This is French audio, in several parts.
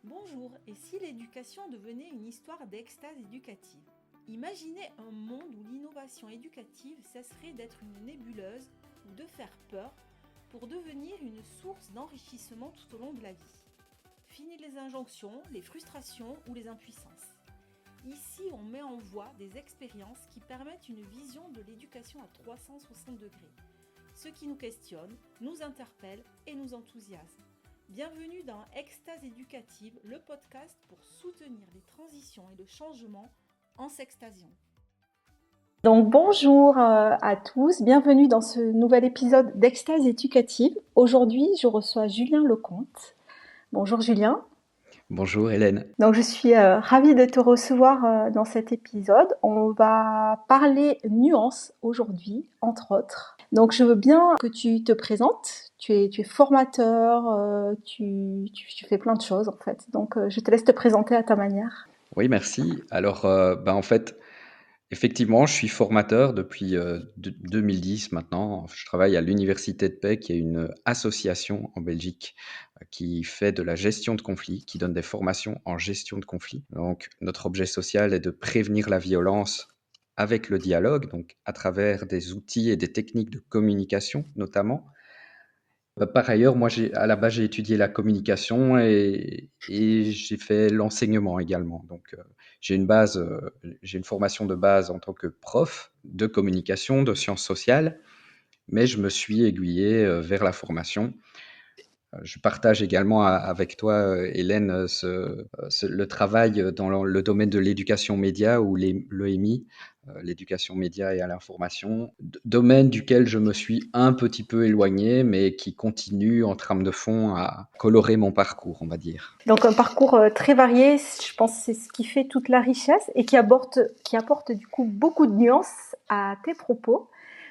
Bonjour, et si l'éducation devenait une histoire d'extase éducative? Imaginez un monde où l'innovation éducative cesserait d'être une nébuleuse ou de faire peur pour devenir une source d'enrichissement tout au long de la vie. Fini les injonctions, les frustrations ou les impuissances. Ici, on met en voie des expériences qui permettent une vision de l'éducation à 360 degrés. Ce qui nous questionne, nous interpelle et nous enthousiasme. Bienvenue dans Extase éducative, le podcast pour soutenir les transitions et le changement en s'extasiant. Donc bonjour à tous, bienvenue dans ce nouvel épisode d'Extase éducative. Aujourd'hui, je reçois Julien Lecomte. Bonjour Julien. Bonjour Hélène. Donc je suis ravie de te recevoir dans cet épisode. On va parler nuances aujourd'hui, entre autres. Donc je veux bien que tu te présentes. Tu es formateur, tu fais plein de choses en fait. Donc je te laisse te présenter à ta manière. Oui, merci. Alors, en fait, effectivement, je suis formateur depuis 2010 maintenant. Je travaille à l'Université de Paix, qui est une association en Belgique qui fait de la gestion de conflits, qui donne des formations en gestion de conflits. Donc, notre objet social est de prévenir la violence avec le dialogue, donc à travers des outils et des techniques de communication notamment. Par ailleurs, moi, à la base, j'ai étudié la communication et j'ai fait l'enseignement également. Donc, j'ai une formation de base en tant que prof de communication, de sciences sociales, mais je me suis aiguillé vers la formation. Je partage également avec toi, Hélène, le travail dans le domaine de l'éducation média ou l'EMI, l'éducation média et à l'information, domaine duquel je me suis un petit peu éloigné, mais qui continue en trame de fond à colorer mon parcours, on va dire. Donc un parcours très varié, je pense que c'est ce qui fait toute la richesse et qui apporte du coup beaucoup de nuances à tes propos.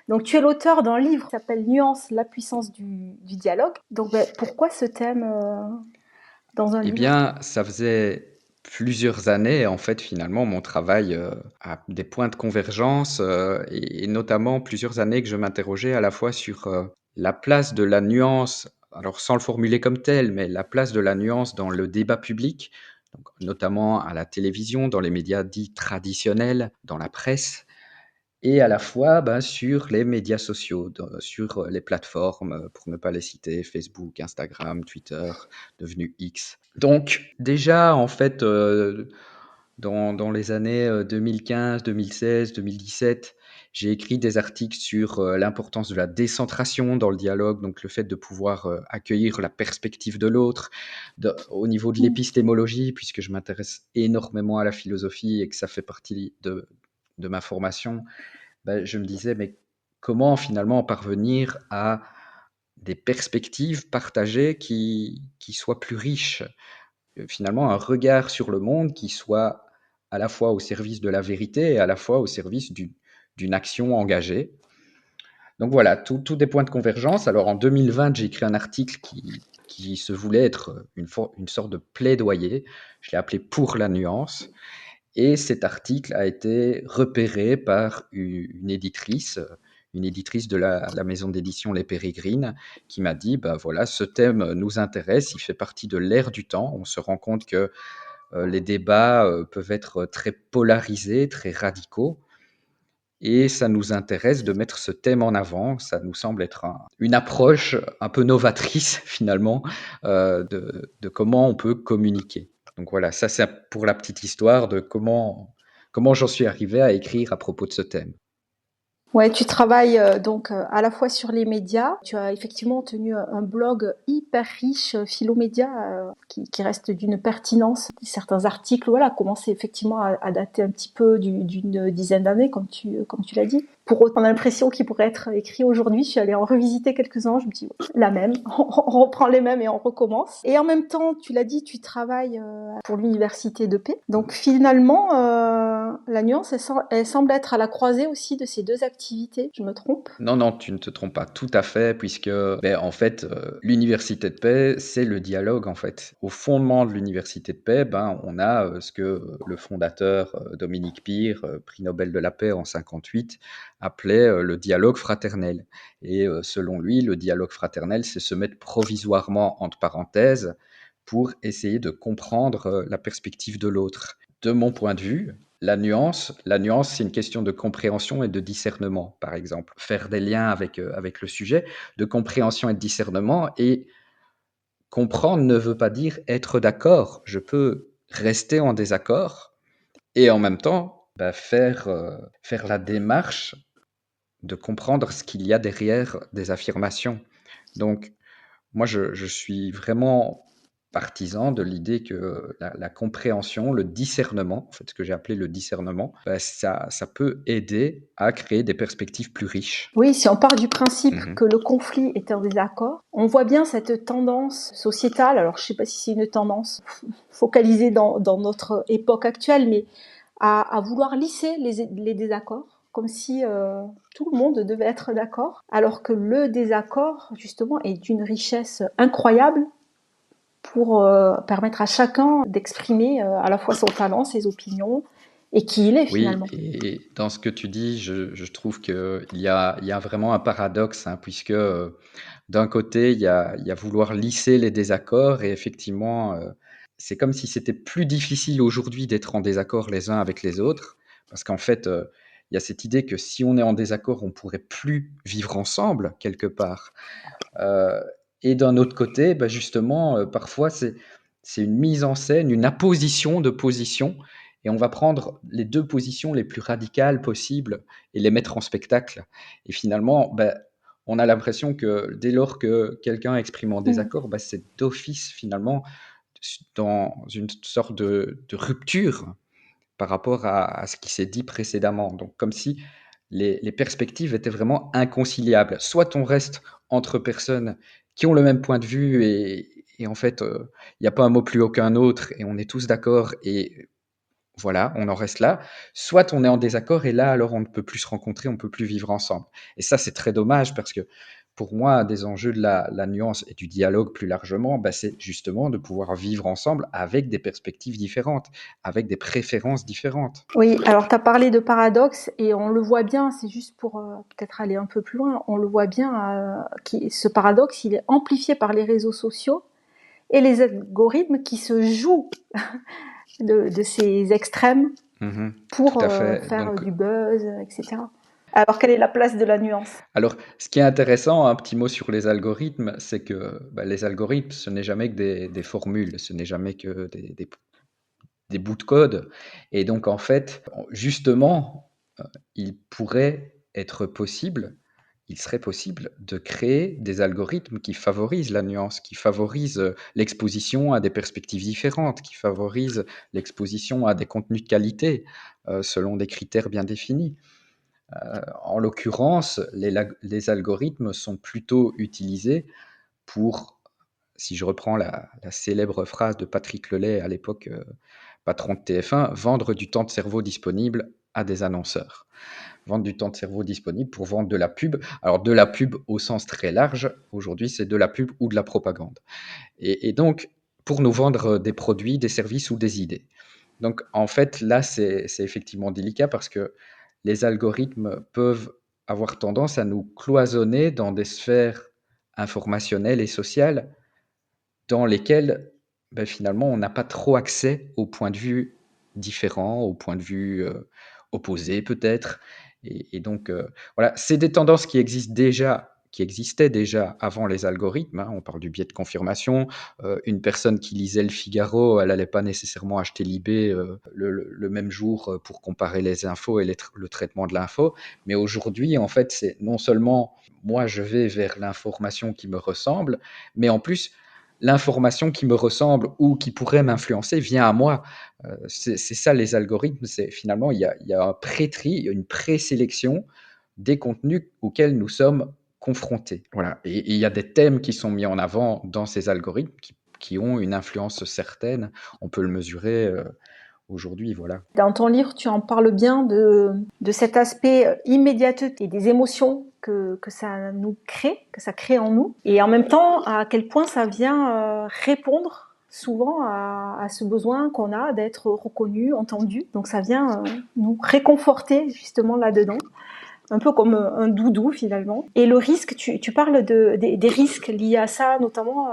Donc tu es l'auteur d'un livre qui s'appelle Nuance, la puissance du dialogue. Donc pourquoi ce thème dans un Eh livre? bien, ça faisait plusieurs années, en fait, finalement, mon travail a des points de convergence et notamment plusieurs années que je m'interrogeais à la fois sur la place de la nuance, alors sans le formuler comme tel, mais la place de la nuance dans le débat public, donc, notamment à la télévision, dans les médias dits traditionnels, dans la presse, et à la fois sur les médias sociaux, sur les plateformes, pour ne pas les citer, Facebook, Instagram, Twitter, devenu X. Donc déjà, en fait, dans les années 2015, 2016, 2017, j'ai écrit des articles sur l'importance de la décentration dans le dialogue, donc le fait de pouvoir accueillir la perspective de l'autre, au niveau de l'épistémologie, puisque je m'intéresse énormément à la philosophie et que ça fait partie de ma formation. Je me disais, mais comment finalement parvenir à des perspectives partagées qui soient plus riches? Finalement, un regard sur le monde qui soit à la fois au service de la vérité et à la fois au service d'une action engagée. Donc voilà, tout des points de convergence. Alors en 2020, j'ai écrit un article qui se voulait être une sorte de plaidoyer. Je l'ai appelé Pour la nuance. Et cet article a été repéré par une éditrice de la maison d'édition Les Pérégrines, qui m'a dit, voilà, ce thème nous intéresse, il fait partie de l'ère du temps. On se rend compte que les débats peuvent être très polarisés, très radicaux, et ça nous intéresse de mettre ce thème en avant. Ça nous semble être une approche un peu novatrice, finalement, de comment on peut communiquer. Donc voilà, ça c'est pour la petite histoire de comment j'en suis arrivé à écrire à propos de ce thème. Ouais, tu travailles donc à la fois sur les médias. Tu as effectivement tenu un blog hyper riche, Philomédia, qui reste d'une pertinence. Certains articles, voilà, commencent effectivement à dater un petit peu d'une dizaine d'années, comme tu l'as dit. Pour autant, on a l'impression qu'ils pourraient être écrits aujourd'hui. Je suis allée en revisiter quelques-uns. Je me dis, ouais, la même. On reprend les mêmes et on recommence. Et en même temps, tu l'as dit, tu travailles pour l'université de paix. Donc finalement, la nuance, elle semble être à la croisée aussi de ces deux activités. Je me trompe? Non, non, tu ne te trompes pas tout à fait, puisque, en fait, l'université de paix, c'est le dialogue, en fait. Au fondement de l'université de paix, on a ce que le fondateur, Dominique Pire, prix Nobel de la paix en 58, appelait le dialogue fraternel. Et selon lui, le dialogue fraternel, c'est se mettre provisoirement entre parenthèses pour essayer de comprendre la perspective de l'autre. De mon point de vue, la nuance, c'est une question de compréhension et de discernement, par exemple. Faire des liens avec le sujet, de compréhension et de discernement. Et comprendre ne veut pas dire être d'accord. Je peux rester en désaccord et en même temps faire la démarche de comprendre ce qu'il y a derrière des affirmations. Donc, moi, je suis vraiment partisan de l'idée que la compréhension, le discernement, en fait, ce que j'ai appelé le discernement, ça peut aider à créer des perspectives plus riches. Oui, si on part du principe Mhm. que le conflit est un désaccord, on voit bien cette tendance sociétale, alors je ne sais pas si c'est une tendance focalisée dans notre époque actuelle, mais à vouloir lisser les désaccords, comme si tout le monde devait être d'accord, alors que le désaccord, justement, est d'une richesse incroyable pour permettre à chacun d'exprimer à la fois son talent, ses opinions, et qui il est Oui, finalement. et dans ce que tu dis, je trouve qu'il y a vraiment un paradoxe, hein, puisque d'un côté, il y a vouloir lisser les désaccords, et effectivement, c'est comme si c'était plus difficile aujourd'hui d'être en désaccord les uns avec les autres, parce qu'en fait, il y a cette idée que si on est en désaccord, on pourrait plus vivre ensemble quelque part. Euh, et d'un autre côté, justement, parfois c'est une mise en scène, une apposition de positions, et on va prendre les deux positions les plus radicales possibles et les mettre en spectacle. Et finalement, on a l'impression que dès lors que quelqu'un exprime en désaccord, c'est d'office finalement dans une sorte de rupture par rapport à ce qui s'est dit précédemment. Donc comme si les perspectives étaient vraiment inconciliables. Soit on reste entre personnes qui ont le même point de vue et en fait, il n'y a pas un mot plus haut qu'un autre et on est tous d'accord et voilà, on en reste là. Soit on est en désaccord et là, alors on ne peut plus se rencontrer, on ne peut plus vivre ensemble. Et ça, c'est très dommage parce que pour moi, un des enjeux de la nuance et du dialogue plus largement, c'est justement de pouvoir vivre ensemble avec des perspectives différentes, avec des préférences différentes. Oui, alors tu as parlé de paradoxe et on le voit bien, c'est juste pour peut-être aller un peu plus loin, on le voit bien, ce paradoxe, il est amplifié par les réseaux sociaux et les algorithmes qui se jouent de ces extrêmes Tout pour à fait. faire Donc, du buzz, etc. Alors quelle est la place de la nuance? alors, ce qui est intéressant, un petit mot sur les algorithmes, c'est que les algorithmes, ce n'est jamais que des formules, ce n'est jamais que des bouts de code. Et donc, en fait, justement, il pourrait être possible, il serait possible de créer des algorithmes qui favorisent la nuance, qui favorisent l'exposition à des perspectives différentes, qui favorisent l'exposition à des contenus de qualité selon des critères bien définis. En l'occurrence, les algorithmes sont plutôt utilisés pour, si je reprends la célèbre phrase de Patrick Lelay à l'époque, patron de TF1, vendre du temps de cerveau disponible à des annonceurs. Vendre du temps de cerveau disponible pour vendre de la pub. Alors de la pub au sens très large, aujourd'hui c'est de la pub ou de la propagande. Et donc pour nous vendre des produits, des services ou des idées. Donc en fait là c'est effectivement délicat parce que les algorithmes peuvent avoir tendance à nous cloisonner dans des sphères informationnelles et sociales dans lesquelles finalement on n'a pas trop accès aux points de vue différents, aux points de vue opposés peut-être. Et donc voilà, c'est des tendances qui existent déjà, qui existaient déjà avant les algorithmes, hein. On parle du biais de confirmation. Une personne qui lisait Le Figaro, elle n'allait pas nécessairement acheter Libé le même jour pour comparer les infos et le traitement de l'info. Mais aujourd'hui, en fait, c'est non seulement moi, je vais vers l'information qui me ressemble, mais en plus, l'information qui me ressemble ou qui pourrait m'influencer vient à moi. C'est ça les algorithmes, c'est finalement il y a un pré-tri, il y a une présélection des contenus auxquels nous sommes confrontés. Voilà. Et il y a des thèmes qui sont mis en avant dans ces algorithmes qui ont une influence certaine. On peut le mesurer aujourd'hui, voilà. Dans ton livre, tu en parles bien de cet aspect immédiateté et des émotions que ça nous crée, que ça crée en nous, et en même temps à quel point ça vient répondre souvent à ce besoin qu'on a d'être reconnu, entendu. Donc ça vient nous réconforter justement là-dedans. un peu comme un doudou finalement. Et le risque, tu parles des risques liés à ça, notamment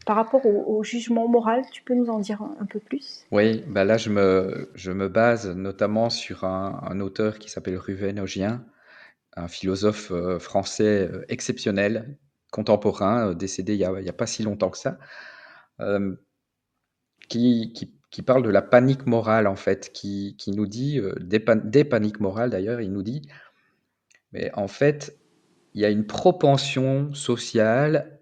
par rapport au jugement moral. Tu peux nous en dire un peu plus? Oui, bah là, je me base notamment sur un auteur qui s'appelle Ruven Augien, un philosophe français exceptionnel, contemporain, décédé il y a pas si longtemps que ça, euh, qui parle de la panique morale, en fait, qui nous dit, des paniques morales d'ailleurs, il nous dit, mais en fait, il y a une propension sociale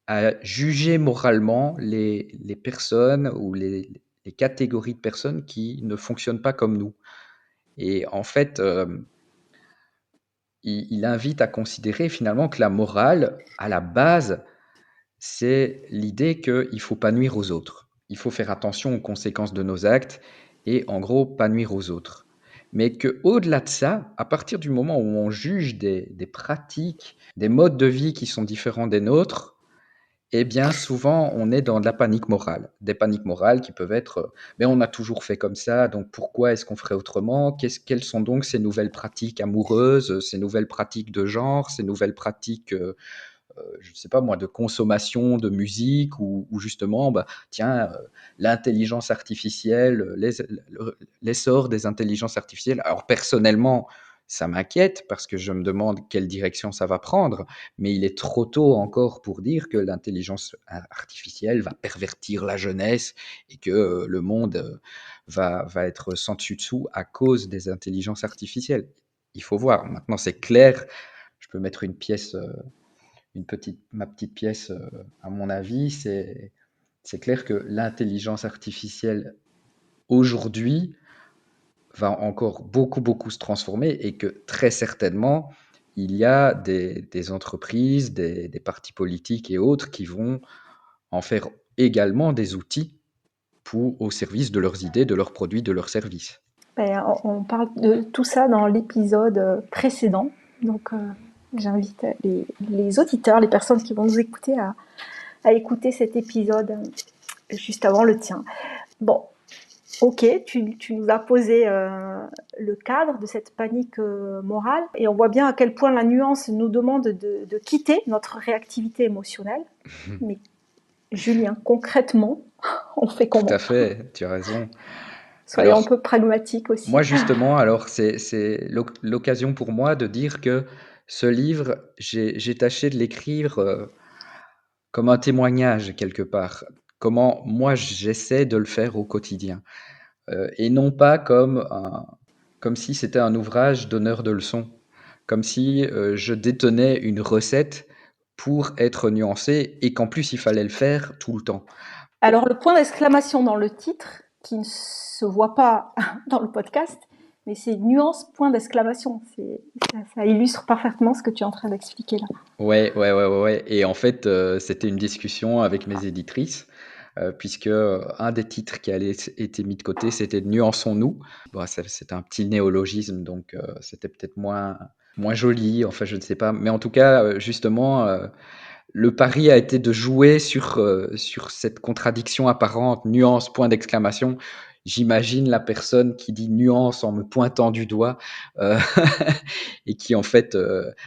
à juger moralement les personnes ou les catégories de personnes qui ne fonctionnent pas comme nous. Et en fait, il invite à considérer finalement que la morale, à la base, c'est l'idée qu'il ne faut pas nuire aux autres. Il faut faire attention aux conséquences de nos actes et en gros, pas nuire aux autres. Mais qu'au-delà de ça, à partir du moment où on juge des pratiques, des modes de vie qui sont différents des nôtres, eh bien, souvent, on est dans de la panique morale. Des paniques morales qui peuvent être, mais on a toujours fait comme ça, donc pourquoi est-ce qu'on ferait autrement? Quelles sont donc ces nouvelles pratiques amoureuses, ces nouvelles pratiques de genre, ces nouvelles pratiques, je ne sais pas moi, de consommation de musique ou justement, bah, tiens, l'intelligence artificielle, l'essor des intelligences artificielles. Alors personnellement, ça m'inquiète parce que je me demande quelle direction ça va prendre, mais il est trop tôt encore pour dire que l'intelligence artificielle va pervertir la jeunesse et que le monde va être sans dessus dessous à cause des intelligences artificielles. Il faut voir. Maintenant, c'est clair, je peux mettre une pièce ma petite pièce, à mon avis, c'est clair que l'intelligence artificielle aujourd'hui va encore beaucoup, beaucoup se transformer et que très certainement, il y a des entreprises, des partis politiques et autres qui vont en faire également des outils au service de leurs idées, de leurs produits, de leurs services. Ben, on parle de tout ça dans l'épisode précédent. Donc, j'invite les auditeurs, les personnes qui vont nous écouter à écouter cet épisode juste avant le tien. Bon, ok, tu nous as posé le cadre de cette panique morale et on voit bien à quel point la nuance nous demande de quitter notre réactivité émotionnelle. Mais Julien, concrètement, on fait Tout à comment? fait, tu as raison. Soyons un Alors, peu pragmatiques moi, aussi. justement, alors c'est l'occasion pour moi de dire que ce livre, j'ai tâché de l'écrire comme un témoignage quelque part. Comment moi j'essaie de le faire au quotidien. Et non pas comme si c'était un ouvrage donneur de leçons, comme si je détenais une recette pour être nuancé et qu'en plus il fallait le faire tout le temps. Alors, le point d'exclamation dans le titre, qui ne se voit pas dans le podcast, mais c'est nuance, point d'exclamation. Ça illustre parfaitement ce que tu es en train d'expliquer là. Ouais, ouais, ouais, ouais, ouais. Et en fait, c'était une discussion avec mes éditrices, puisque un des titres qui allait été mis de côté, c'était Nuançons-nous. Bon, c'était un petit néologisme, donc c'était peut-être moins joli, enfin je ne sais pas. Mais en tout cas, justement, le pari a été de jouer sur cette contradiction apparente, nuance, point d'exclamation. J'imagine la personne qui dit nuance en me pointant du doigt euh, et qui en fait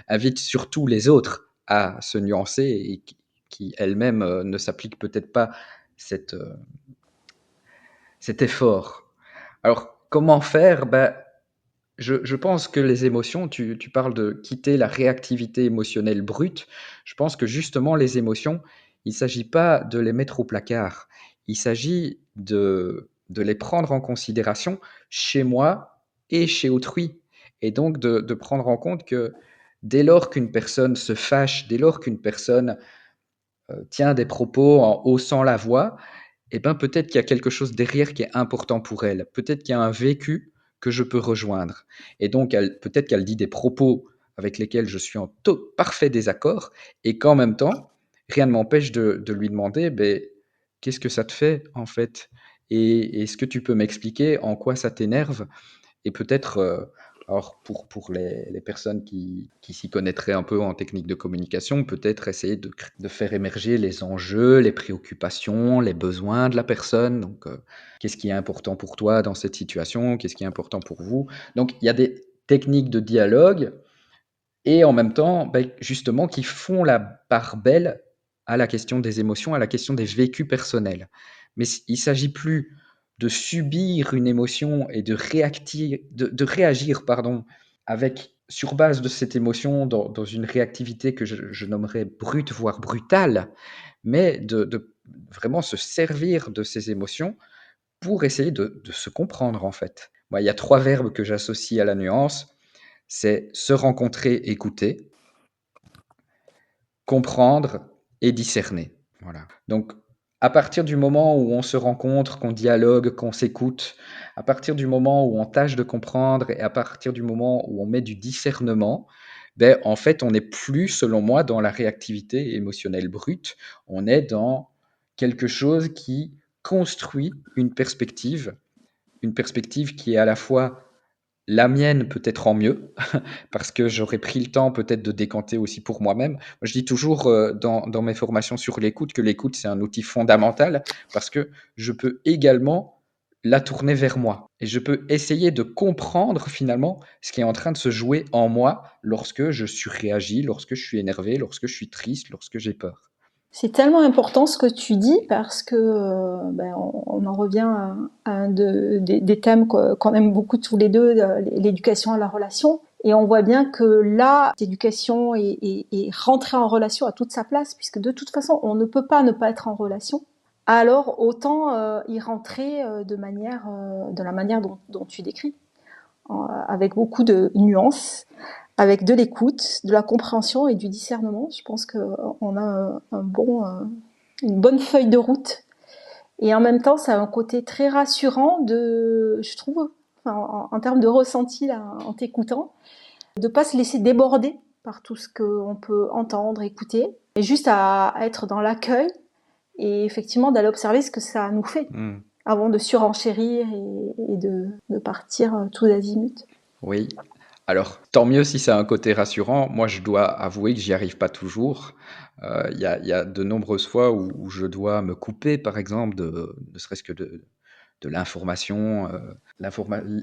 invite surtout les autres à se nuancer et qui elle-même ne s'applique peut-être pas cette, euh, cet effort. Alors comment faire? Ben, je pense que les émotions, tu parles de quitter la réactivité émotionnelle brute. Je pense que justement, les émotions, il ne s'agit pas de les mettre au placard. Il s'agit de les prendre en considération chez moi et chez autrui. Et donc de prendre en compte que dès lors qu'une personne se fâche, dès lors qu'une personne tient des propos en haussant la voix, eh ben, peut-être qu'il y a quelque chose derrière qui est important pour elle. Peut-être qu'il y a un vécu que je peux rejoindre. Et donc, peut-être qu'elle dit des propos avec lesquels je suis en parfait désaccord, et qu'en même temps, rien ne m'empêche de lui demander, ben, qu'est-ce que ça te fait en fait? Et est-ce que tu peux m'expliquer en quoi ça t'énerve? Et peut-être, alors pour les personnes qui s'y connaîtraient un peu en technique de communication, peut-être essayer de faire émerger les enjeux, les préoccupations, les besoins de la personne. Donc, qu'est-ce qui est important pour toi dans cette situation? Qu'est-ce qui est important pour vous? Donc, il y a techniques de dialogue et en même temps, justement, qui font la part belle à la question des émotions, à la question des vécus personnels. Mais il s'agit plus de subir une émotion et de réagir, pardon, avec sur base de cette émotion dans une réactivité que je nommerais brute, voire brutale, mais de vraiment se servir de ces émotions pour essayer de se comprendre, en fait. Moi, il y a 3 verbes que j'associe à la nuance, c'est se rencontrer, écouter, comprendre et discerner. Voilà. Donc, à partir du moment où on se rencontre, qu'on dialogue, qu'on s'écoute, à partir du moment où on tâche de comprendre et à partir du moment où on met du discernement, en fait, on n'est plus, selon moi, dans la réactivité émotionnelle brute. On est dans quelque chose qui construit une perspective qui est à la fois la mienne peut-être en mieux, parce que j'aurais pris le temps peut-être de décanter aussi pour moi-même. Moi, je dis toujours dans mes formations sur l'écoute que l'écoute, c'est un outil fondamental parce que je peux également la tourner vers moi et je peux essayer de comprendre finalement ce qui est en train de se jouer en moi lorsque je suis réagi, lorsque je suis énervé, lorsque je suis triste, lorsque j'ai peur. C'est tellement important ce que tu dis parce que on en revient à un des thèmes qu'on aime beaucoup tous les deux, l'éducation à la relation. Et on voit bien que là, l'éducation est rentrée en relation à toute sa place, puisque de toute façon, on ne peut pas ne pas être en relation. Alors autant y rentrer de la manière dont tu décris, avec beaucoup de nuances, avec de l'écoute, de la compréhension et du discernement. Je pense qu'on a une bonne feuille de route. Et en même temps, ça a un côté très rassurant je trouve, en termes de ressenti là, en t'écoutant, de pas se laisser déborder par tout ce qu'on peut entendre, écouter, et juste à être dans l'accueil et effectivement d'aller observer ce que ça nous fait avant de surenchérir et de partir tous azimuts. Oui. Alors, tant mieux si ça a un côté rassurant. Moi, je dois avouer que j'y arrive pas toujours. Il y a de nombreuses fois où je dois me couper, par exemple, ne serait-ce que de l'information,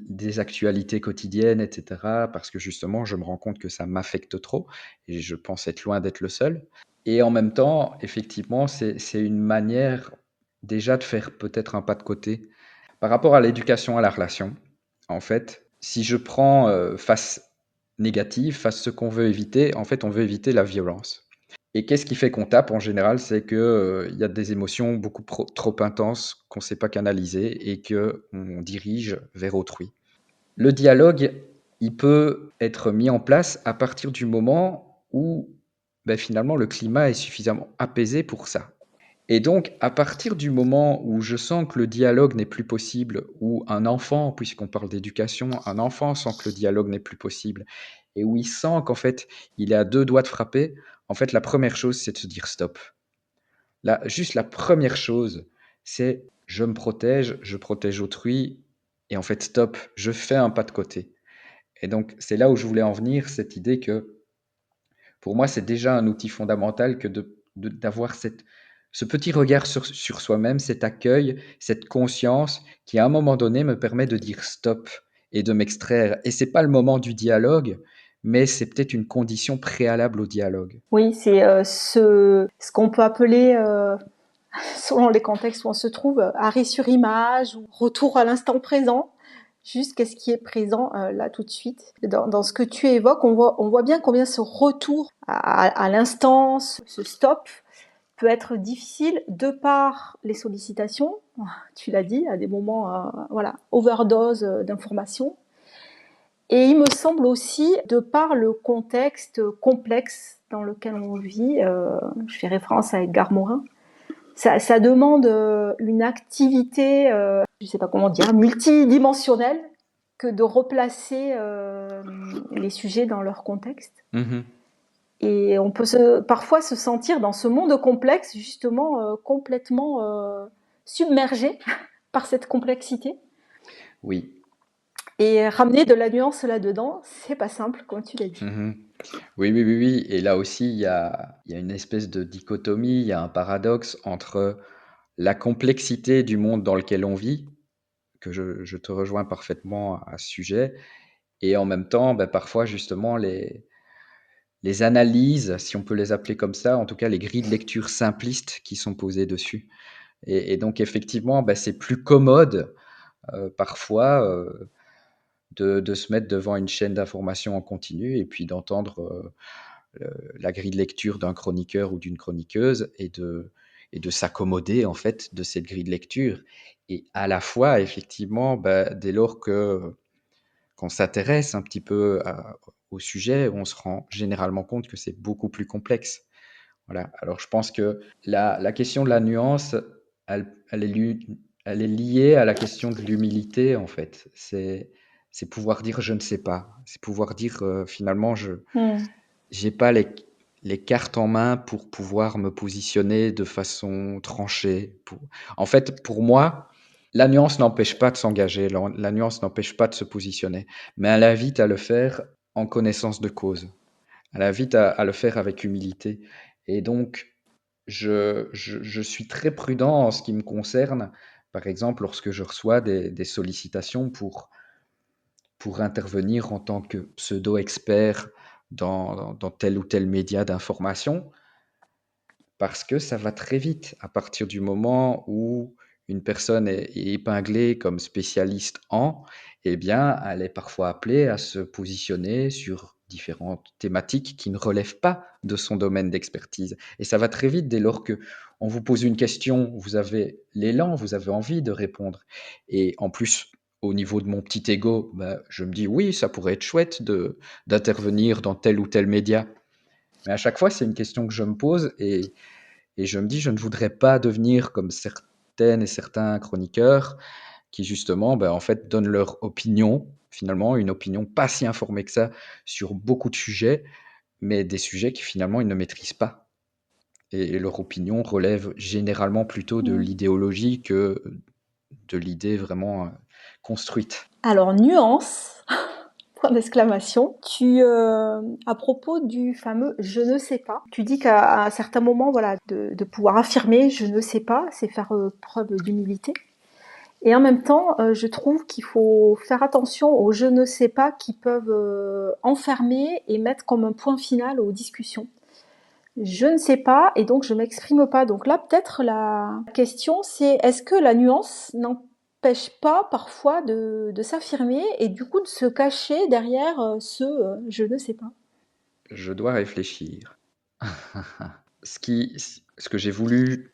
des actualités quotidiennes, et cetera, parce que justement, je me rends compte que ça m'affecte trop et je pense être loin d'être le seul. Et en même temps, effectivement, c'est une manière déjà de faire peut-être un pas de côté. Par rapport à l'éducation à la relation, en fait, si je prends, face négative, face ce qu'on veut éviter, en fait, on veut éviter la violence. Et qu'est-ce qui fait qu'on tape en général? C'est que, il y a des émotions beaucoup trop intenses qu'on ne sait pas canaliser et qu'on dirige vers autrui. Le dialogue, il peut être mis en place à partir du moment où, finalement, le climat est suffisamment apaisé pour ça. Et donc, à partir du moment où je sens que le dialogue n'est plus possible, ou un enfant, puisqu'on parle d'éducation, un enfant sent que le dialogue n'est plus possible, et où il sent qu'en fait, il est à 2 doigts de frapper, en fait, la première chose, c'est de se dire: «Stop». Là, juste la première chose, c'est: «Je me protège, je protège autrui et en fait, stop, je fais un pas de côté». Et donc, c'est là où je voulais en venir, cette idée que, pour moi, c'est déjà un outil fondamental que d'avoir ce petit regard sur soi-même, cet accueil, cette conscience qui, à un moment donné, me permet de dire stop et de m'extraire. Et c'est pas le moment du dialogue, mais c'est peut-être une condition préalable au dialogue. Oui, c'est ce qu'on peut appeler, selon les contextes où on se trouve, arrêt sur image ou retour à l'instant présent. Juste qu'est-ce qui est présent là tout de suite. Dans ce que tu évoques, on voit bien combien ce retour à l'instant, ce stop, peut être difficile de par les sollicitations. Tu l'as dit, à des moments, overdose d'informations. Et il me semble aussi, de par le contexte complexe dans lequel on vit, je fais référence à Edgar Morin, ça demande une activité, je sais pas comment dire, multidimensionnelle, que de replacer les sujets dans leur contexte. Mmh. Et on peut parfois se sentir dans ce monde complexe, justement, complètement submergé par cette complexité. Oui. Et ramener de la nuance là-dedans, c'est pas simple, comme tu l'as dit. Mmh. Oui, oui, oui, oui. Et là aussi, il y a une espèce de dichotomie, il y a un paradoxe entre la complexité du monde dans lequel on vit, que je te rejoins parfaitement à ce sujet, et en même temps, parfois justement les analyses, si on peut les appeler comme ça, en tout cas les grilles de lecture simplistes qui sont posées dessus. Et donc effectivement, c'est plus commode, parfois, de se mettre devant une chaîne d'information en continu et puis d'entendre, la grille de lecture d'un chroniqueur ou d'une chroniqueuse et de s'accommoder en fait de cette grille de lecture. Et à la fois, effectivement, dès lors qu'on s'intéresse un petit peu au sujet, on se rend généralement compte que c'est beaucoup plus complexe. Voilà. Alors je pense que la question de la nuance, elle est liée à la question de l'humilité en fait. C'est pouvoir dire je ne sais pas. C'est pouvoir dire finalement je Hmm. j'ai pas les cartes en main pour pouvoir me positionner de façon tranchée. En fait, pour moi, la nuance n'empêche pas de s'engager, la nuance n'empêche pas de se positionner, mais elle invite à le faire en connaissance de cause. Elle invite à le faire avec humilité. Et donc, je suis très prudent en ce qui me concerne. Par exemple, lorsque je reçois des sollicitations pour intervenir en tant que pseudo-expert dans tel ou tel média d'information, parce que ça va très vite. À partir du moment où une personne est épinglée comme spécialiste en, eh bien, elle est parfois appelée à se positionner sur différentes thématiques qui ne relèvent pas de son domaine d'expertise. Et ça va très vite dès lors que on vous pose une question, vous avez l'élan, vous avez envie de répondre. Et en plus, au niveau de mon petit ego, je me dis oui, ça pourrait être chouette d'intervenir dans tel ou tel média. Mais à chaque fois, c'est une question que je me pose et je me dis, je ne voudrais pas devenir comme certaines et certains chroniqueurs qui justement, en fait, donnent leur opinion, finalement, une opinion pas si informée que ça sur beaucoup de sujets, mais des sujets qui finalement ils ne maîtrisent pas. Et leur opinion relève généralement plutôt de Hmm. l'idéologie que de l'idée vraiment construite. Alors, nuance, point d'exclamation. À propos du fameux je ne sais pas, tu dis qu'à un certain moment, voilà, de pouvoir affirmer je ne sais pas, c'est faire preuve d'humilité. Et en même temps, je trouve qu'il faut faire attention aux je ne sais pas qui peuvent enfermer et mettre comme un point final aux discussions. Je ne sais pas et donc je m'exprime pas. Donc là, peut-être la question, c'est est-ce que la nuance n'empêche pas parfois de s'affirmer et du coup de se cacher derrière je ne sais pas. Je dois réfléchir. Ce que j'ai voulu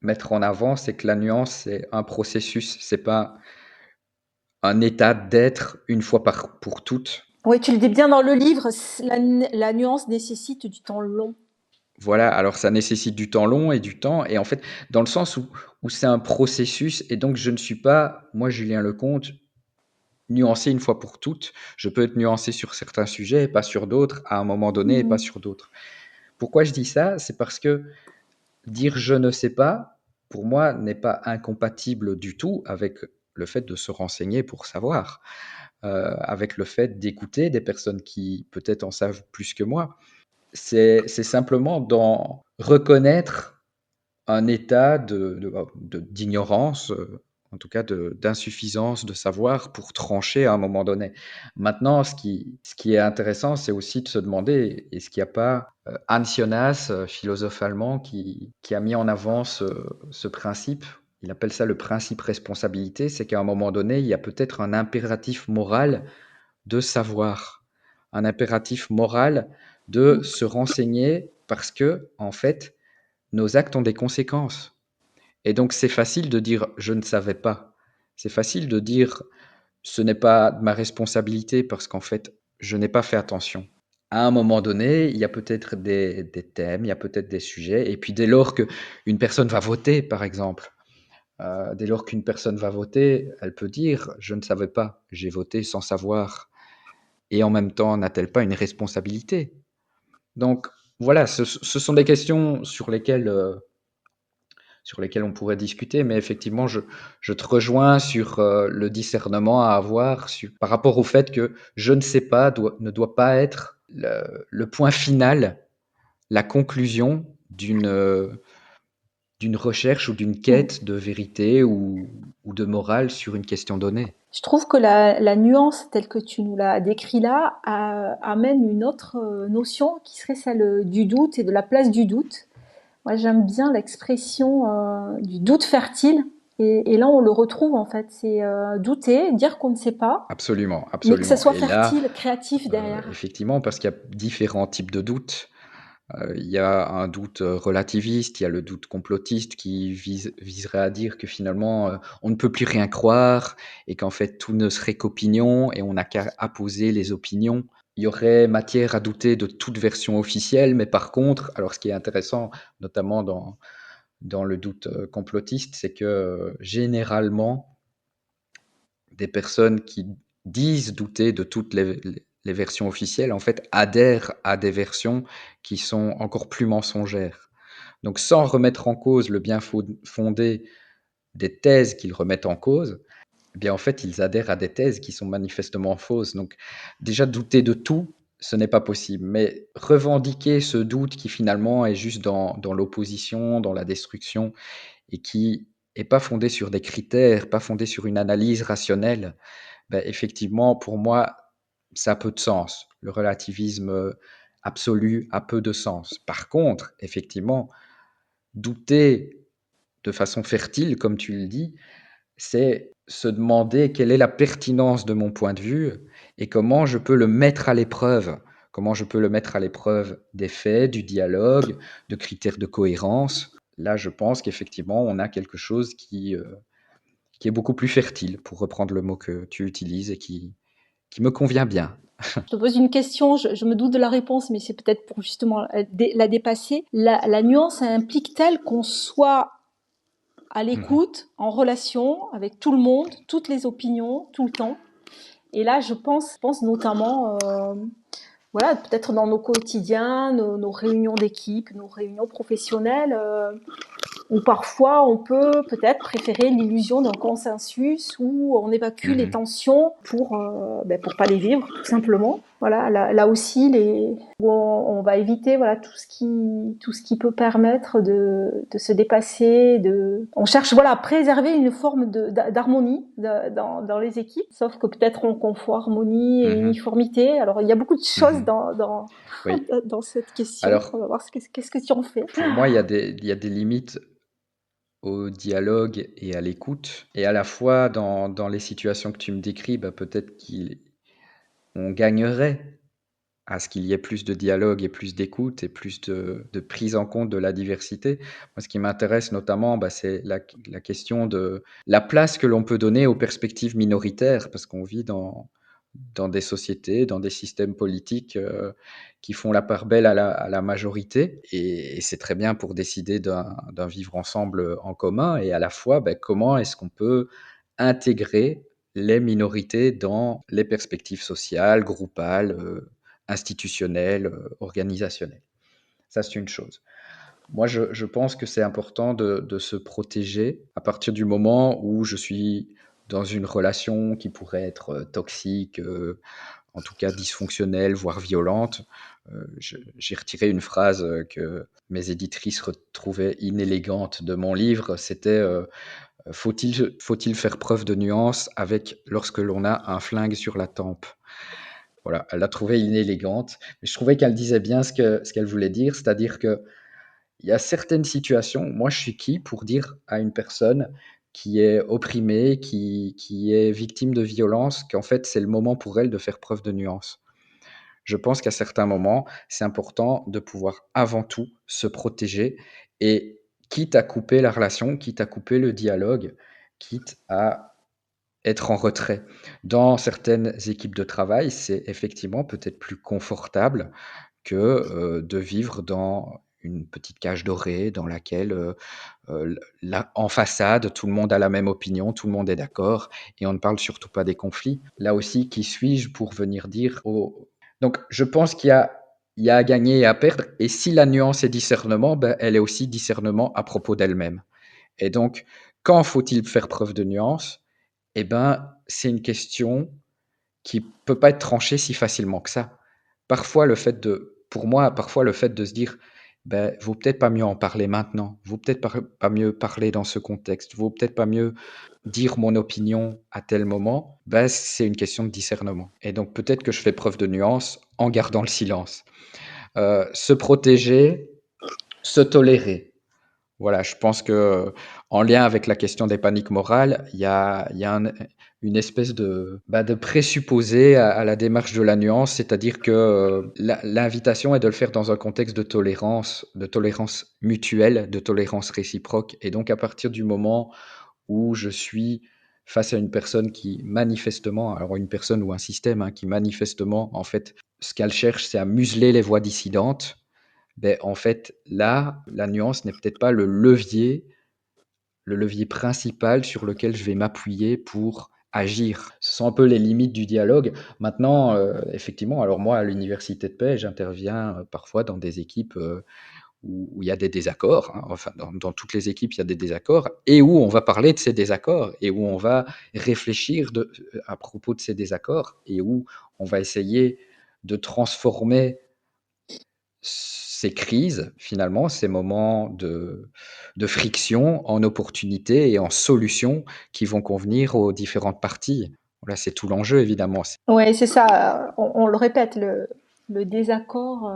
mettre en avant, c'est que la nuance, c'est un processus, c'est pas un état d'être une fois pour toutes. Oui, tu le dis bien dans le livre, la nuance nécessite du temps long. Voilà, alors ça nécessite du temps long et du temps, et en fait, dans le sens où c'est un processus, et donc je ne suis pas, moi Julien Lecomte, nuancé une fois pour toutes. Je peux être nuancé sur certains sujets et pas sur d'autres, à un moment donné et pas Mhm. sur d'autres. Pourquoi je dis ça? C'est parce que dire je ne sais pas, pour moi, n'est pas incompatible du tout avec le fait de se renseigner pour savoir, avec le fait d'écouter des personnes qui peut-être en savent plus que moi. C'est simplement dans reconnaître un état d'ignorance, en tout cas d'insuffisance de savoir pour trancher à un moment donné. Maintenant, ce qui est intéressant, c'est aussi de se demander, est-ce qu'il n'y a pas Hans Jonas, philosophe allemand, qui a mis en avant ce principe. Il appelle ça le principe responsabilité, c'est qu'à un moment donné, il y a peut-être un impératif moral de savoir, un impératif moral de se renseigner parce que, en fait, nos actes ont des conséquences. Et donc, c'est facile de dire je ne savais pas. C'est facile de dire ce n'est pas de ma responsabilité parce qu'en fait, je n'ai pas fait attention. À un moment donné, il y a peut-être des thèmes, il y a peut-être des sujets. Et puis, dès lors qu'une personne va voter, par exemple, dès lors qu'une personne va voter, elle peut dire je ne savais pas, j'ai voté sans savoir. Et en même temps, n'a-t-elle pas une responsabilité? Donc, voilà, ce sont des questions sur lesquelles on pourrait discuter, mais effectivement, je te rejoins sur le discernement à avoir par rapport au fait que je ne sais pas ne doit pas être le point final, la conclusion d'une recherche ou d'une Mhm. quête de vérité ou ou de morale sur une question donnée. Je trouve que la nuance telle que tu nous l'as décrit là amène une autre notion qui serait celle du doute et de la place du doute. Moi, j'aime bien l'expression du doute fertile. Et là, on le retrouve en fait. C'est douter, dire qu'on ne sait pas, Absolument, mais que ça absolument. soit Et là, fertile, créatif derrière. effectivement, parce qu'il y a différents types de doutes. Il y a un doute relativiste, il y a le doute complotiste qui viserait à dire que finalement, on ne peut plus rien croire et qu'en fait tout ne serait qu'opinion et on n'a qu'à apposer les opinions. Il y aurait matière à douter de toute version officielle, mais par contre, alors ce qui est intéressant, notamment dans le doute complotiste, c'est que généralement, des personnes qui disent douter de toutes les versions officielles, en fait, adhèrent à des versions qui sont encore plus mensongères. Donc, sans remettre en cause le bien fondé des thèses qu'ils remettent en cause, eh bien, en fait, ils adhèrent à des thèses qui sont manifestement fausses. Donc, déjà, douter de tout, ce n'est pas possible. Mais revendiquer ce doute qui finalement est juste dans l'opposition, dans la destruction, et qui n'est pas fondé sur des critères, pas fondé sur une analyse rationnelle, ben, effectivement, pour moi, ça a peu de sens. Le relativisme absolu a peu de sens. Par contre, effectivement, douter de façon fertile, comme tu le dis, c'est se demander quelle est la pertinence de mon point de vue et comment je peux le mettre à l'épreuve. Comment je peux le mettre à l'épreuve des faits, du dialogue, de critères de cohérence. Là, je pense qu'effectivement, on a quelque chose qui est beaucoup plus fertile, pour reprendre le mot que tu utilises et qui me convient bien. Je te pose une question, je me doute de la réponse, mais c'est peut-être pour justement la dépasser. La nuance implique-t-elle qu'on soit à l'écoute, en relation avec tout le monde, toutes les opinions, tout le temps? Et là, je pense notamment, voilà, peut-être dans nos quotidiens, nos réunions d'équipe, nos réunions professionnelles, où parfois on peut peut-être préférer l'illusion d'un consensus où on évacue les tensions pour pas les vivre tout simplement. Voilà, là aussi où on va éviter voilà tout ce qui peut permettre de se dépasser, on cherche voilà à préserver une forme d'harmonie dans les équipes, sauf que peut-être on confond harmonie et uniformité. Alors il y a beaucoup de choses Oui. dans cette question. Alors, On va voir qu'est-ce que tu en fais. pour moi, il y a des limites au dialogue et à l'écoute. Et à la fois, dans les situations que tu me décris, bah, peut-être qu'on gagnerait à ce qu'il y ait plus de dialogue et plus d'écoute et plus de prise en compte de la diversité. Moi, ce qui m'intéresse notamment, bah, c'est la question de la place que l'on peut donner aux perspectives minoritaires, parce qu'on vit dans des sociétés, dans des systèmes politiques qui font la part belle à la majorité. Et c'est très bien pour décider d'un vivre ensemble en commun. Et à la fois, bah, comment est-ce qu'on peut intégrer les minorités dans les perspectives sociales, groupales, institutionnelles, organisationnelles. Ça, c'est une chose. Moi, je pense que c'est important de se protéger à partir du moment où je suis dans une relation qui pourrait être toxique, en tout cas dysfonctionnelle, voire violente. J'ai retiré une phrase que mes éditrices retrouvaient inélégante de mon livre. C'était faut-il faire preuve de nuance lorsque l'on a un flingue sur la tempe. Voilà, elle l'a trouvée inélégante, mais je trouvais qu'elle disait bien ce qu'elle voulait dire, c'est-à-dire que il y a certaines situations, moi je suis qui pour dire à une personne qui est opprimée, qui est victime de violence, qu'en fait c'est le moment pour elle de faire preuve de nuance. Je pense qu'à certains moments, c'est important de pouvoir avant tout se protéger et quitte à couper la relation, quitte à couper le dialogue, quitte à être en retrait. Dans certaines équipes de travail, c'est effectivement peut-être plus confortable que, de vivre dans une petite cage dorée dans laquelle, en façade, tout le monde a la même opinion, tout le monde est d'accord et on ne parle surtout pas des conflits. Là aussi, qui suis-je pour venir dire aux donc je pense qu'il y a à gagner et à perdre et si la nuance est discernement, ben, elle est aussi discernement à propos d'elle-même et donc quand faut-il faire preuve de nuance? Eh ben, c'est une question qui peut pas être tranchée si facilement que ça. Pour moi, parfois le fait de se dire, ben, vaut peut-être pas mieux en parler maintenant, vaut peut-être pas mieux parler dans ce contexte, vaut peut-être pas mieux dire mon opinion à tel moment, bah, c'est une question de discernement. Et donc peut-être que je fais preuve de nuance en gardant le silence. Se protéger, se tolérer. Voilà, je pense que en lien avec la question des paniques morales, il y a une espèce de présupposé à la démarche de la nuance, c'est-à-dire que l'invitation est de le faire dans un contexte de tolérance mutuelle, de tolérance réciproque. Et donc à partir du moment où je suis face à une personne qui manifestement, alors une personne ou un système qui manifestement, en fait, ce qu'elle cherche, c'est à museler les voix dissidentes, ben, en fait, là, la nuance n'est peut-être pas le levier principal sur lequel je vais m'appuyer pour agir. Ce sont un peu les limites du dialogue. Maintenant, effectivement, alors moi, à l'université de paix, j'interviens parfois dans des équipes où il y a des désaccords, enfin dans toutes les équipes, il y a des désaccords, et où on va parler de ces désaccords, et où on va réfléchir à propos de ces désaccords, et où on va essayer de transformer ces crises, finalement, ces moments de friction en opportunités et en solutions qui vont convenir aux différentes parties. Voilà, c'est tout l'enjeu, évidemment. Ouais, c'est ça. On le répète, le désaccord.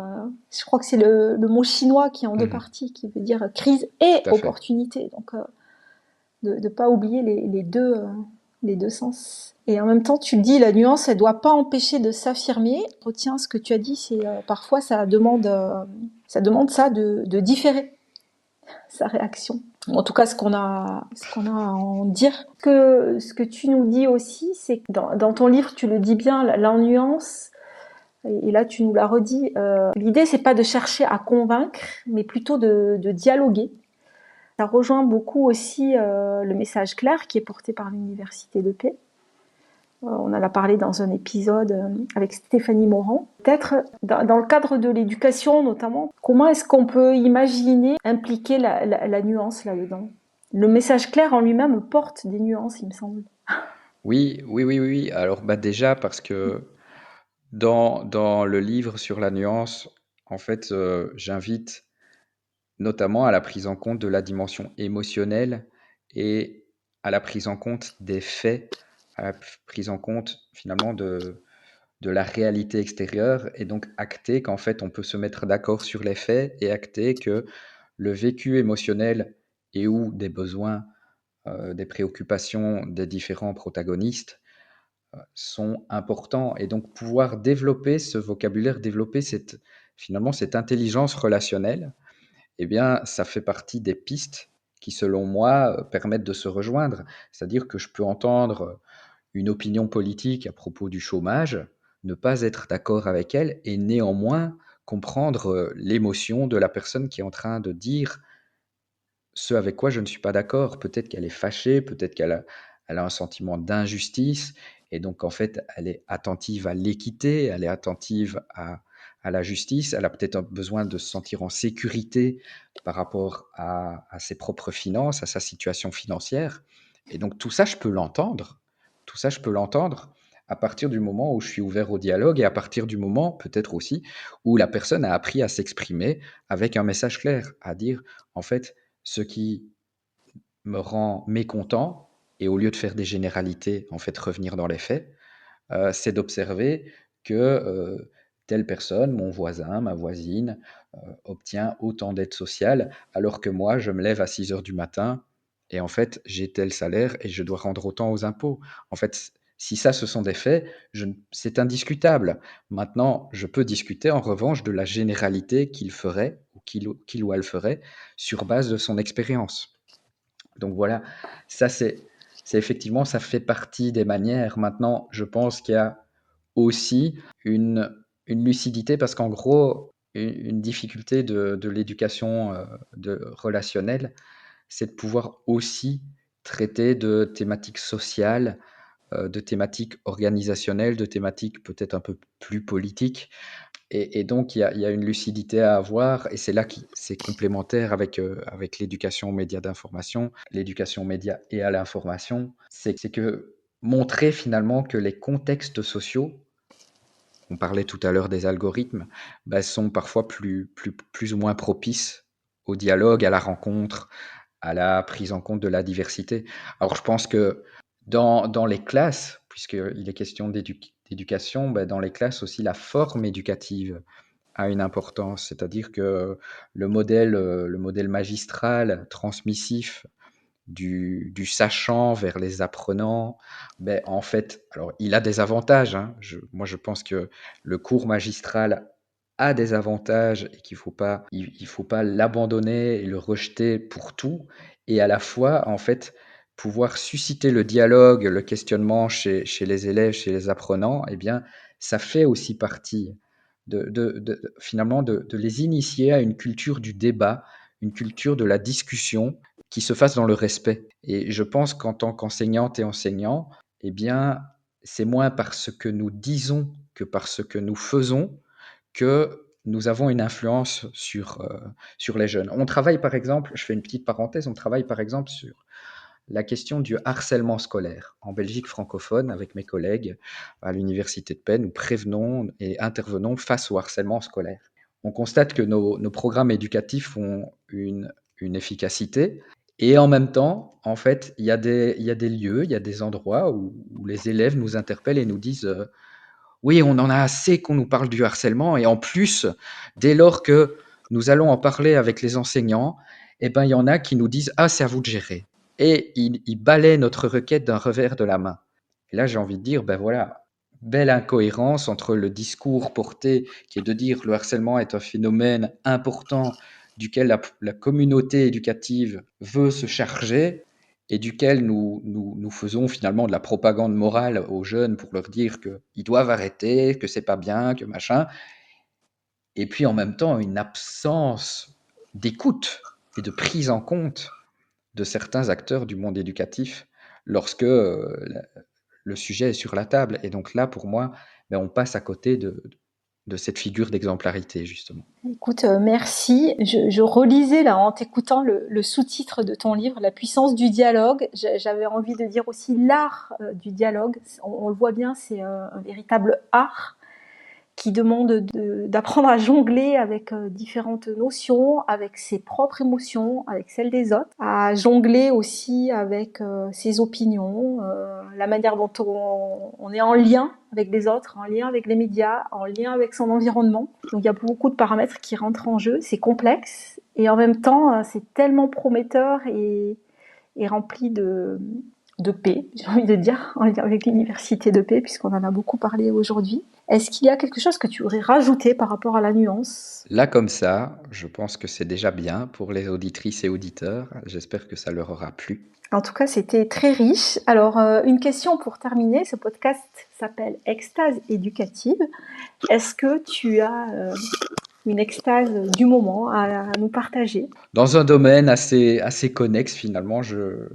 Je crois que c'est le mot chinois qui est en deux Mhm, parties, qui veut dire crise et tout à fait. opportunité. Donc, de ne pas oublier les deux sens. Et en même temps, tu le dis, la nuance, elle doit pas empêcher de s'affirmer. Retiens ce que tu as dit, c'est parfois ça demande ça de différer sa réaction. En tout cas, ce qu'on a à en dire. Ce que tu nous dis aussi, c'est que dans ton livre, tu le dis bien, la nuance. Et là, tu nous l'as redit. L'idée, c'est pas de chercher à convaincre, mais plutôt de dialoguer. Ça rejoint beaucoup aussi le message clair qui est porté par l'Université de paix. On en a parlé dans un épisode avec Stéphanie Morand. Peut-être dans le cadre de l'éducation notamment, comment est-ce qu'on peut imaginer impliquer la nuance là-dedans? Le message clair en lui-même porte des nuances, il me semble. Oui, oui, oui, oui, oui. Alors, bah, déjà parce que dans le livre sur la nuance, en fait, j'invite notamment à la prise en compte de la dimension émotionnelle et à la prise en compte des faits, à la prise en compte finalement de la réalité extérieure et donc acter qu'en fait on peut se mettre d'accord sur les faits et acter que le vécu émotionnel et ou des besoins, des préoccupations des différents protagonistes sont importants et donc pouvoir développer ce vocabulaire, développer finalement cette intelligence relationnelle, eh bien, ça fait partie des pistes qui, selon moi, permettent de se rejoindre. C'est-à-dire que je peux entendre une opinion politique à propos du chômage, ne pas être d'accord avec elle et néanmoins comprendre l'émotion de la personne qui est en train de dire ce avec quoi je ne suis pas d'accord. Peut-être qu'elle est fâchée, peut-être elle a un sentiment d'injustice, et donc en fait, elle est attentive à l'équité, elle est attentive à la justice, elle a peut-être un besoin de se sentir en sécurité par rapport à ses propres finances, à sa situation financière. Et donc tout ça, je peux l'entendre. Tout ça, je peux l'entendre à partir du moment où je suis ouvert au dialogue et à partir du moment, peut-être aussi, où la personne a appris à s'exprimer avec un message clair, à dire, en fait, ce qui me rend mécontent, et au lieu de faire des généralités, en fait, revenir dans les faits, c'est d'observer que telle personne, mon voisin, ma voisine, obtient autant d'aide sociale, alors que moi, je me lève à 6 heures du matin et en fait, j'ai tel salaire et je dois rendre autant aux impôts. En fait, si ça, ce sont des faits, c'est indiscutable. Maintenant, je peux discuter en revanche de la généralité qu'il ferait ou qu'il ou elle ferait sur base de son expérience. Donc voilà, ça c'est effectivement, ça fait partie des manières. Maintenant, je pense qu'il y a aussi une lucidité parce qu'en gros, une difficulté de l'éducation relationnelle, c'est de pouvoir aussi traiter de thématiques sociales, de thématiques organisationnelles, de thématiques peut-être un peu plus politiques. Et donc, il y a une lucidité à avoir, et c'est là que c'est complémentaire avec l'éducation aux médias d'information, l'éducation aux médias et à l'information. C'est que montrer finalement que les contextes sociaux, on parlait tout à l'heure des algorithmes, bah, sont parfois plus ou moins propices au dialogue, à la rencontre, à la prise en compte de la diversité. Alors je pense que dans les classes, puisqu'il est question d'éducation, dans les classes aussi, la forme éducative a une importance. C'est-à-dire que le modèle magistral, transmissif, du sachant vers les apprenants, en fait, alors il a des avantages, hein. Moi, je pense que le cours magistral a des avantages et qu'il faut pas l'abandonner et le rejeter pour tout. Et à la fois, en fait, pouvoir susciter le dialogue, le questionnement chez les élèves, chez les apprenants, eh bien, ça fait aussi partie finalement de les initier à une culture du débat, une culture de la discussion qui se fasse dans le respect. Et je pense qu'en tant qu'enseignante et enseignant, eh bien, c'est moins parce que nous disons que parce que nous faisons que nous avons une influence sur les jeunes. On travaille par exemple, je fais une petite parenthèse, on travaille par exemple sur la question du harcèlement scolaire. En Belgique francophone, avec mes collègues à l'Université de Penn, nous prévenons et intervenons face au harcèlement scolaire. On constate que nos programmes éducatifs ont une efficacité et en même temps, en fait, il y a des lieux, il y a des endroits où les élèves nous interpellent et nous disent oui, on en a assez qu'on nous parle du harcèlement et en plus, dès lors que nous allons en parler avec les enseignants, eh ben, il y en a qui nous disent ah, c'est à vous de gérer. Et ils balaient notre requête d'un revers de la main. Et là, j'ai envie de dire, ben voilà, belle incohérence entre le discours porté qui est de dire le harcèlement est un phénomène important duquel la communauté éducative veut se charger et duquel nous faisons finalement de la propagande morale aux jeunes pour leur dire qu'ils doivent arrêter, que c'est pas bien, que machin. Et puis en même temps, une absence d'écoute et de prise en compte de certains acteurs du monde éducatif lorsque le sujet est sur la table. Et donc là, pour moi, on passe à côté de cette figure d'exemplarité, justement. Écoute, merci. Je relisais là en t'écoutant le sous-titre de ton livre, La puissance du dialogue. J'avais envie de dire aussi l'art du dialogue. On le voit bien, c'est un véritable art qui demande d'apprendre à jongler avec différentes notions, avec ses propres émotions, avec celles des autres, à jongler aussi avec ses opinions, la manière dont on est en lien avec les autres, en lien avec les médias, en lien avec son environnement. Donc il y a beaucoup de paramètres qui rentrent en jeu, c'est complexe et en même temps c'est tellement prometteur et rempli de paix, j'ai envie de dire, en lien avec l'université de paix, puisqu'on en a beaucoup parlé aujourd'hui. Est-ce qu'il y a quelque chose que tu voudrais rajouter par rapport à la nuance? Là, comme ça, je pense que c'est déjà bien pour les auditrices et auditeurs. J'espère que ça leur aura plu. En tout cas, c'était très riche. Alors, une question pour terminer. Ce podcast s'appelle Extase éducative. Est-ce que tu as une extase du moment à nous partager? Dans un domaine assez connexe, finalement, je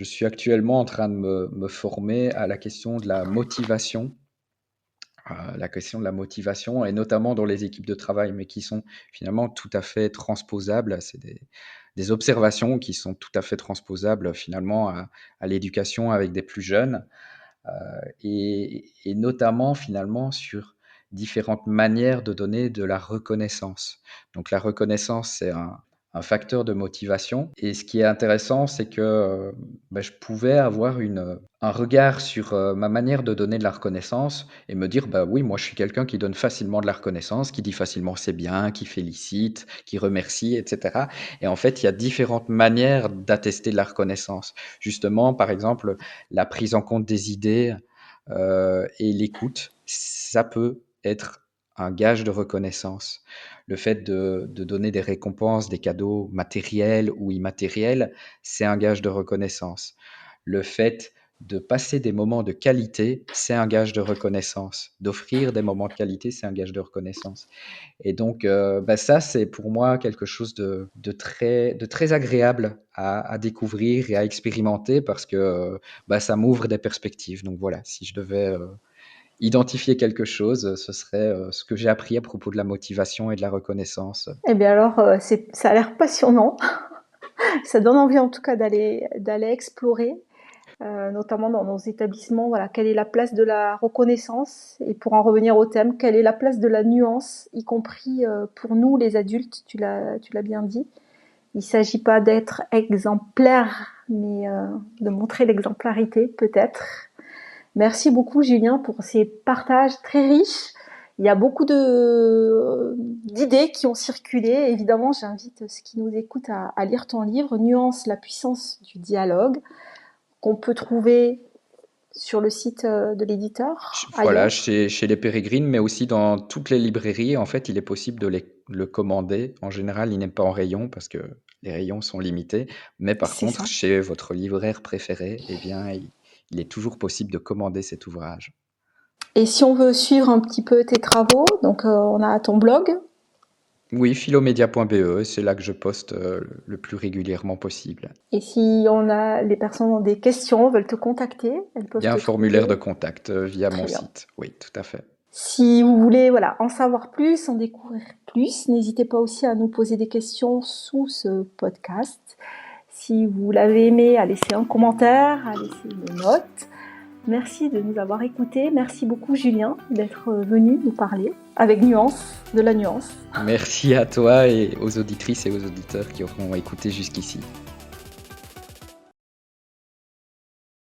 suis actuellement en train de me former à la question de la motivation, et notamment dans les équipes de travail, mais qui sont finalement tout à fait transposables. C'est des observations qui sont tout à fait transposables finalement à l'éducation avec des plus jeunes, et notamment finalement sur différentes manières de donner de la reconnaissance. Donc la reconnaissance, c'est un facteur de motivation. Et ce qui est intéressant, c'est que je pouvais avoir un regard sur ma manière de donner de la reconnaissance et me dire, bah oui, moi je suis quelqu'un qui donne facilement de la reconnaissance, qui dit facilement c'est bien, qui félicite, qui remercie, etc. Et en fait, il y a différentes manières d'attester de la reconnaissance. Justement, par exemple, la prise en compte des idées et l'écoute, ça peut être un gage de reconnaissance. Le fait de donner des récompenses, des cadeaux matériels ou immatériels, c'est un gage de reconnaissance. Le fait de passer des moments de qualité, c'est un gage de reconnaissance. D'offrir des moments de qualité, c'est un gage de reconnaissance. Et donc, ça, c'est pour moi quelque chose de très agréable à découvrir et à expérimenter parce que ça m'ouvre des perspectives. Donc voilà, si je devais identifier quelque chose, ce serait ce que j'ai appris à propos de la motivation et de la reconnaissance. Eh bien alors, ça a l'air passionnant. Ça donne envie en tout cas d'aller explorer. Notamment dans nos établissements, voilà, quelle est la place de la reconnaissance et pour en revenir au thème, quelle est la place de la nuance, y compris pour nous les adultes, tu l'as bien dit, Il ne s'agit pas d'être exemplaire, mais de montrer l'exemplarité peut-être. Merci beaucoup Julien pour ces partages très riches. Il y a beaucoup d'idées qui ont circulé. Évidemment, j'invite ceux qui nous écoutent à lire ton livre, Nuance, la puissance du dialogue, qu'on peut trouver sur le site de l'éditeur. Voilà, chez les Pérégrines, mais aussi dans toutes les librairies. En fait, il est possible de le commander. En général, il n'est pas en rayon parce que les rayons sont limités. Mais par C'est contre, ça. chez votre libraire préféré, eh bien, il est toujours possible de commander cet ouvrage. Et si on veut suivre un petit peu tes travaux, donc on a ton blog. Oui, philomédia.be, c'est là que je poste le plus régulièrement possible. Et si les personnes ont des questions, veulent te contacter, elles peuvent Il y a un te formulaire de trouver. contact via Très mon bien. site. Oui, tout à fait. Si vous voulez en savoir plus, en découvrir plus, n'hésitez pas aussi à nous poser des questions sous ce podcast. Si vous l'avez aimé, à laisser un commentaire, à laisser une note. Merci de nous avoir écoutés. Merci beaucoup Julien d'être venu nous parler avec nuance, de la nuance. Merci à toi et aux auditrices et aux auditeurs qui auront écouté jusqu'ici.